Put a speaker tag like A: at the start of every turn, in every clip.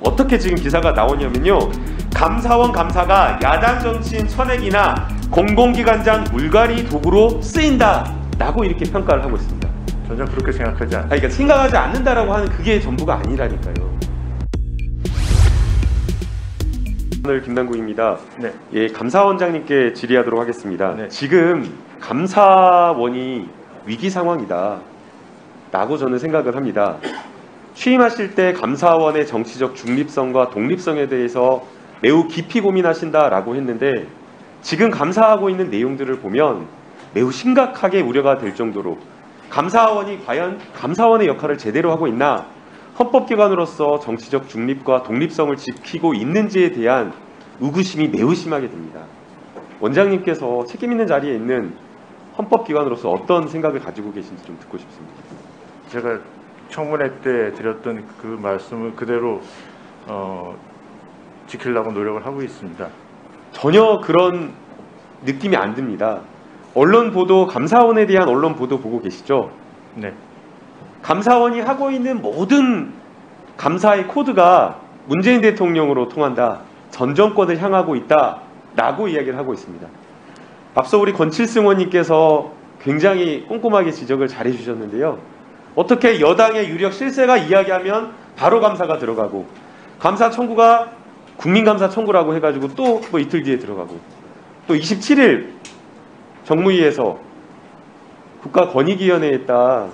A: 어떻게 지금 기사가 나오냐면요, 감사원 감사가 야당 정치인 천액이나 공공기관장 물갈이 도구로 쓰인다 라고 이렇게 평가를 하고 있습니다.
B: 전혀 그렇게 생각하지 않아요.
A: 그러니까 생각하지 않는다라고 하는 그게 전부가 아니라니까요. 오늘 김남국입니다.
B: 네.
A: 예, 감사원장님께 질의하도록 하겠습니다.
B: 네.
A: 지금 감사원이 위기 상황이다 라고 저는 생각을 합니다. 취임하실 때 감사원의 정치적 중립성과 독립성에 대해서 매우 깊이 고민하신다라고 했는데, 지금 감사하고 있는 내용들을 보면 매우 심각하게 우려가 될 정도로 감사원이 과연 감사원의 역할을 제대로 하고 있나, 헌법기관으로서 정치적 중립과 독립성을 지키고 있는지에 대한 의구심이 매우 심하게 듭니다. 원장님께서 책임 있는 자리에 있는 헌법기관으로서 어떤 생각을 가지고 계신지 좀 듣고 싶습니다.
B: 제가 청문회 때 드렸던 그 말씀을 그대로 지키려고 노력을 하고 있습니다.
A: 전혀 그런 느낌이 안 듭니다. 언론 보도, 감사원에 대한 언론 보도 보고 계시죠?
B: 네.
A: 감사원이 하고 있는 모든 감사의 코드가 문재인 대통령으로 통한다, 전 정권을 향하고 있다 라고 이야기를 하고 있습니다. 앞서 우리 권칠승 의원님께서 굉장히 꼼꼼하게 지적을 잘 해주셨는데요. 어떻게 여당의 유력 실세가 이야기하면 바로 감사가 들어가고, 감사 청구가 국민감사 청구라고 해가지고 또 뭐 이틀 뒤에 들어가고, 또 27일 정무위에서 국가권익위원회에 딱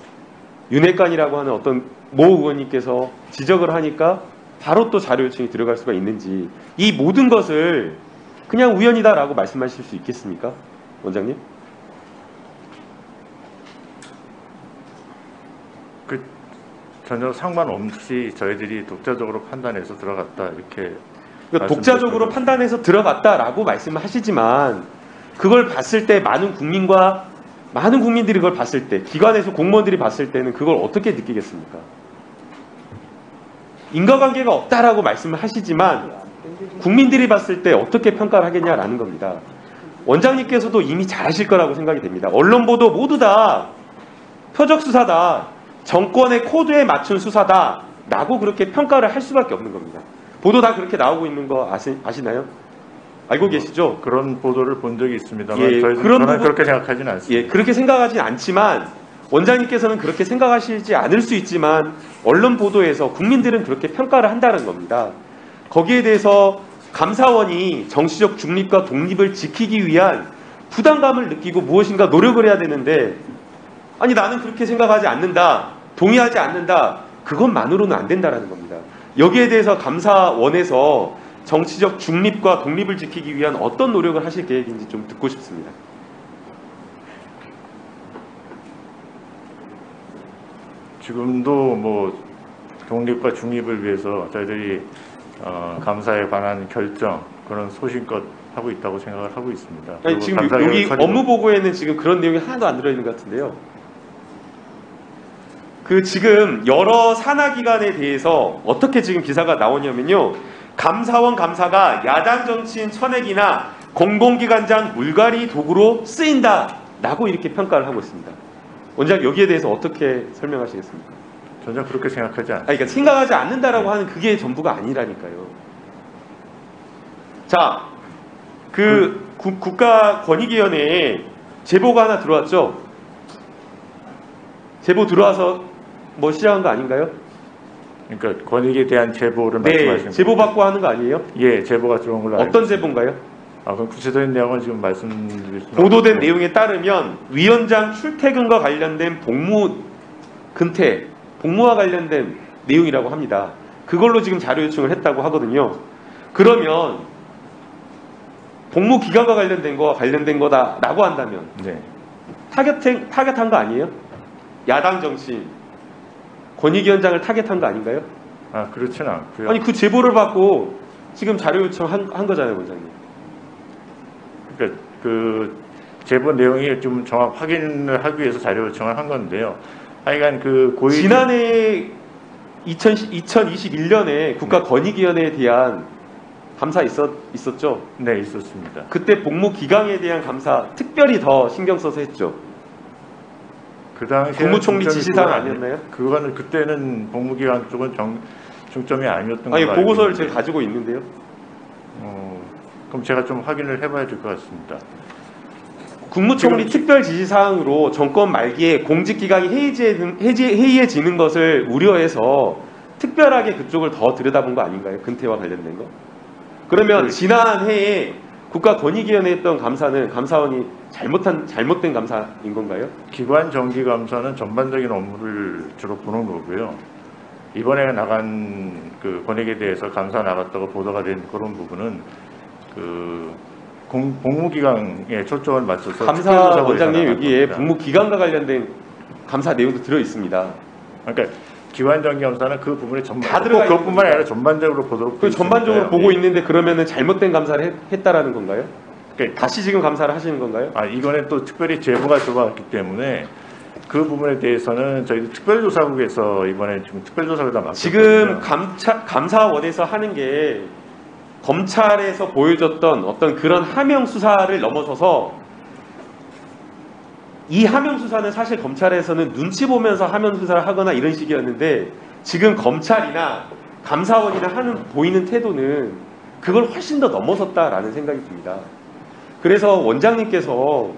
A: 윤핵관이라고 하는 어떤 모 의원님께서 지적을 하니까 바로 또 자료 요청이 들어갈 수가 있는지, 이 모든 것을 그냥 우연이다라고 말씀하실 수 있겠습니까, 원장님?
B: 전혀 상관없이 저희들이 독자적으로 판단해서 들어갔다, 이렇게.
A: 그러니까 독자적으로 판단해서 들어갔다라고 말씀을 하시지만, 그걸 봤을 때 많은 국민들이 그걸 봤을 때, 기관에서 공무원들이 봤을 때는 그걸 어떻게 느끼겠습니까? 인과관계가 없다라고 말씀을 하시지만 국민들이 봤을 때 어떻게 평가를 하겠냐라는 겁니다. 원장님께서도 이미 잘 하실 거라고 생각이 됩니다. 언론 보도 모두 다 표적 수사다, 정권의 코드에 맞춘 수사다 라고 그렇게 평가를 할 수밖에 없는 겁니다. 보도 다 그렇게 나오고 있는 거 아시나요? 알고 계시죠?
B: 그런 보도를 본 적이 있습니다만,
A: 예,
B: 저는 그렇게 생각하지는 않습니다.
A: 예, 그렇게 생각하진 않지만 원장님께서는 그렇게 생각하시지 않을 수 있지만 언론 보도에서 국민들은 그렇게 평가를 한다는 겁니다. 거기에 대해서 감사원이 정치적 중립과 독립을 지키기 위한 부담감을 느끼고 무엇인가 노력을 해야 되는데, 아니 나는 그렇게 생각하지 않는다, 동의하지 않는다, 그것만으로는 안 된다는 겁니다. 여기에 대해서 감사원에서 정치적 중립과 독립을 지키기 위한 어떤 노력을 하실 계획인지 좀 듣고 싶습니다.
B: 지금도 뭐 독립과 중립을 위해서 저희들이 감사에 관한 결정, 그런 소신껏 하고 있다고 생각을 하고 있습니다.
A: 아니, 지금 여기 업무 보고에는 지금 그런 내용이 하나도 안 들어있는 것 같은데요. 그 지금 여러 산하기관에 대해서 어떻게 지금 기사가 나오냐면요, 감사원 감사가 야당 정치인 천액이나 공공기관장 물갈이 도구로 쓰인다 라고 이렇게 평가를 하고 있습니다. 원장, 여기에 대해서 어떻게 설명하시겠습니까?
B: 전혀 그렇게 생각하지 않아요.
A: 그러니까 생각하지 않는다라고 하는 그게 전부가 아니라니까요. 자, 국가권익위원회에 제보가 하나 들어왔죠? 제보 들어와서 뭐 시작한 거 아닌가요?
B: 그러니까 권익에 대한 제보를
A: 네,
B: 말씀하시는
A: 제보
B: 거죠?
A: 받고 하는 거 아니에요?
B: 예, 제보가 들어온 걸로 알고
A: 어떤
B: 있습니다.
A: 제보인가요?
B: 그럼 구체적인 내용은 지금 말씀드릴 수는
A: 보도된
B: 없고.
A: 내용에 따르면 위원장 출퇴근과 관련된 복무와 관련된 내용이라고 합니다. 그걸로 지금 자료 요청을 했다고 하거든요. 그러면 복무 기간과 관련된 거다라고 한다면
B: 네.
A: 타겟한 거 아니에요? 야당 정치인 권익위원장을 타겟한 거 아닌가요?
B: 그렇지는 않고요.
A: 아니 그 제보를 받고 지금 자료 요청한 거잖아요, 원장님.
B: 그러니까 그 제보 내용이 좀 정확 확인을 하기 위해서 자료 요청을 한 건데요. 하여간 그 고위
A: 지난해 2021년에 국가권익위원회에 대한 감사 있었죠?
B: 네, 있었습니다.
A: 그때 복무 기강에 대한 감사 특별히 더 신경 써서 했죠.
B: 그 당시에
A: 국무총리 지시사항 아니었나요?
B: 그거는 그때는 복무기관 쪽은 중점이 아니었던
A: 아니,
B: 걸로 알고
A: 보고서를
B: 있는데,
A: 제가 가지고 있는데요.
B: 그럼 제가 좀 확인을 해봐야 될 것 같습니다.
A: 국무총리 특별 지시사항으로 정권 말기에 공직기강이 해이해지는 것을 우려해서 특별하게 그쪽을 더 들여다본 거 아닌가요? 근태와 관련된 거? 그러면 지난 해에 국가권익위원회 했던 감사는 감사원이 잘못된 감사인 건가요?
B: 기관 정기 감사는 전반적인 업무를 주로 보는 거고요. 이번에 나간 그 권익에 대해서 감사 나갔다고 보도가 된 그런 부분은 그 복무기강에 초점을 맞춰서
A: 감사 원장님
B: 나간
A: 여기에
B: 겁니다.
A: 복무기관과 관련된 감사 내용도 들어 있습니다.
B: 그러니까 기관 정기 감사는 그 부분에
A: 다 들어가 있는
B: 그것뿐만 아니라 전반적으로 보도록
A: 그 전반적으로
B: 있으니까요.
A: 보고
B: 예.
A: 있는데 그러면은 잘못된 감사를 했다라는 건가요?
B: 그러니까
A: 다시 지금 감사를 하시는 건가요?
B: 이거는 또 특별히 제보가 들어왔기 때문에 그 부분에 대해서는 저희 특별조사국에서 이번에 지금 특별조사를 다 맡겼거든요.
A: 지금 감사원에서 하는 게 검찰에서 보여줬던 어떤 그런 하명 수사를 넘어서서 이 하명 수사는 사실 검찰에서는 눈치 보면서 하명 수사를 하거나 이런 식이었는데 지금 검찰이나 감사원이나 보이는 태도는 그걸 훨씬 더 넘어섰다라는 생각이 듭니다. 그래서 원장님께서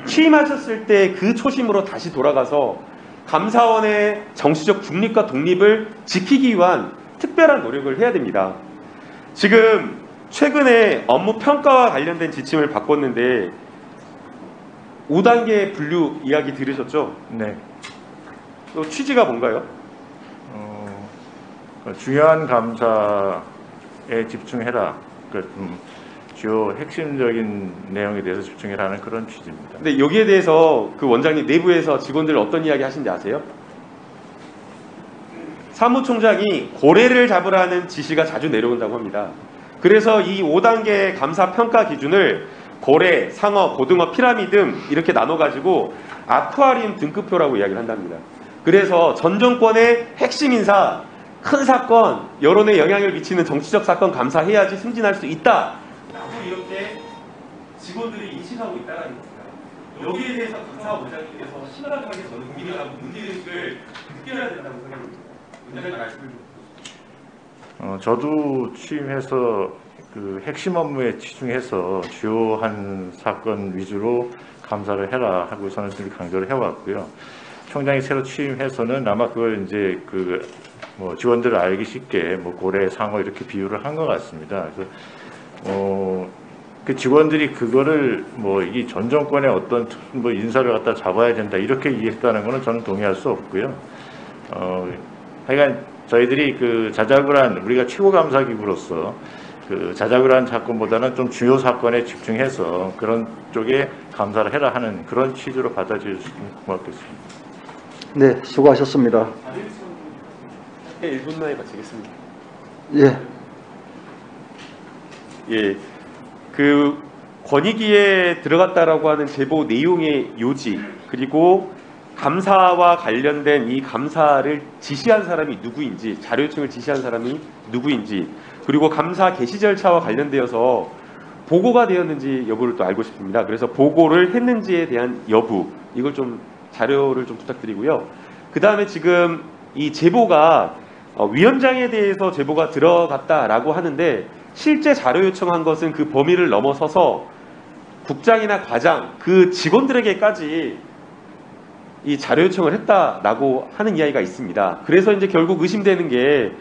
A: 취임하셨을 때 그 초심으로 다시 돌아가서 감사원의 정치적 중립과 독립을 지키기 위한 특별한 노력을 해야 됩니다. 지금 최근에 업무 평가와 관련된 지침을 바꿨는데 5단계 분류 이야기 들으셨죠?
B: 네.
A: 또 취지가 뭔가요?
B: 중요한 감사에 집중해라. 주요 핵심적인 내용에 대해서 집중해라는 그런 취지입니다.
A: 근데 여기에 대해서 그 원장님 내부에서 직원들 어떤 이야기 하신지 아세요? 사무총장이 고래를 잡으라는 지시가 자주 내려온다고 합니다. 그래서 이 5단계 감사 평가 기준을 고래, 상어, 고등어, 피라미드 이렇게 나눠가지고 아쿠아리움 등급표라고 이야기를 한답니다. 그래서 전 정권의 핵심 인사, 큰 사건, 여론에 영향을 미치는 정치적 사건 감사해야지 승진할 수 있다. 라고 이렇게 직원들이 인식하고 있다는 겁니다. 여기에 대해서 감사원장님께서 심각하게 저는 고민을 하고 문제의식을 느껴야 된다고 생각합니다. 원장님 말씀을 좀.
B: 저도 취임해서 그 핵심 업무에 집중해서 주요한 사건 위주로 감사를 해라 하고 저는 늘 강조를 해왔고요. 총장이 새로 취임해서는 아마 그걸 이제 직원들을 알기 쉽게 고래, 상어 이렇게 비유를 한 것 같습니다. 그래서 그 직원들이 그거를 이 전 정권의 어떤 인사를 갖다 잡아야 된다 이렇게 이해했다는 것은 저는 동의할 수 없고요. 하여간 저희들이 그 자작을 한 우리가 최고감사기구로서 그 자작을 한 사건보다는 좀 주요 사건에 집중해서 그런 쪽에 감사를 해라 하는 그런 취지로 받아들여 주시면 고맙겠습니다.
C: 네, 수고하셨습니다.
A: 1분 만에 마치겠습니다.
C: 예.
A: 예, 그 권익위에 들어갔다라고 하는 제보 내용의 요지 그리고 감사와 관련된 이 감사를 지시한 사람이 누구인지 자료 요청을 지시한 사람이 누구인지 그리고 감사 개시 절차와 관련되어서 보고가 되었는지 여부를 또 알고 싶습니다. 그래서 보고를 했는지에 대한 여부 이걸 좀 자료를 좀 부탁드리고요. 그 다음에 지금 이 제보가 위원장에 대해서 제보가 들어갔다라고 하는데 실제 자료 요청한 것은 그 범위를 넘어서서 국장이나 과장 그 직원들에게까지 이 자료 요청을 했다라고 하는 이야기가 있습니다. 그래서 이제 결국 의심되는 게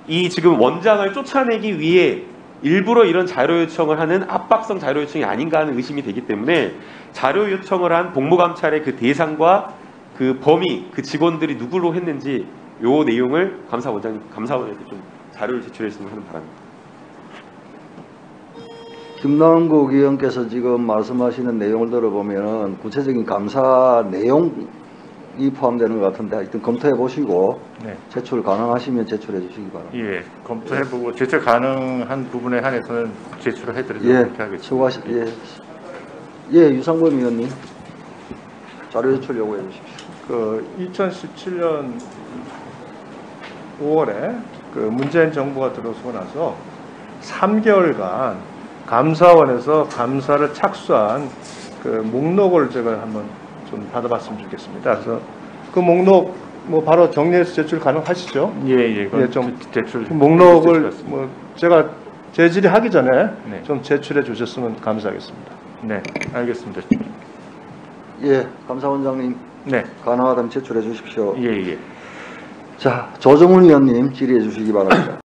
A: 이 지금 원장을 쫓아내기 위해 일부러 이런 자료 요청을 하는 압박성 자료 요청이 아닌가 하는 의심이 되기 때문에 자료 요청을 한 복무감찰의 그 대상과 그 범위, 그 직원들이 누구로 했는지 요 내용을 감사원에게 좀 자료를 제출했으면 하는 바랍니다.
C: 김남국 의원께서 지금 말씀하시는 내용을 들어보면 구체적인 감사 내용이 포함되는 것 같은데 하여튼 검토해 보시고
B: 네.
C: 제출 가능하시면 제출해 주시기 바랍니다.
B: 예, 검토해보고 제출 가능한 부분에 한해서는 제출을 해드리도록
C: 예,
B: 하겠습니다.
C: 예, 유상범 의원님 자료 제출 요구해 주십시오.
D: 2017년 5월에 그 문재인 정부가 들어서고 나서 3개월간 감사원에서 감사를 착수한 그 목록을 제가 한번 좀 받아봤으면 좋겠습니다. 그래서 그 목록 뭐 바로 정리해서 제출 가능하시죠?
B: 예,
D: 예, 좀
B: 대출
D: 목록을 뭐 제가 제질이 하기 전에
B: 네.
D: 좀 제출해 주셨으면 감사하겠습니다.
B: 네, 알겠습니다.
C: 예, 감사원장님
B: 네,
C: 가능하다면 제출해 주십시오.
B: 예.
C: 자, 조정훈 의원님 질의해 주시기 바랍니다.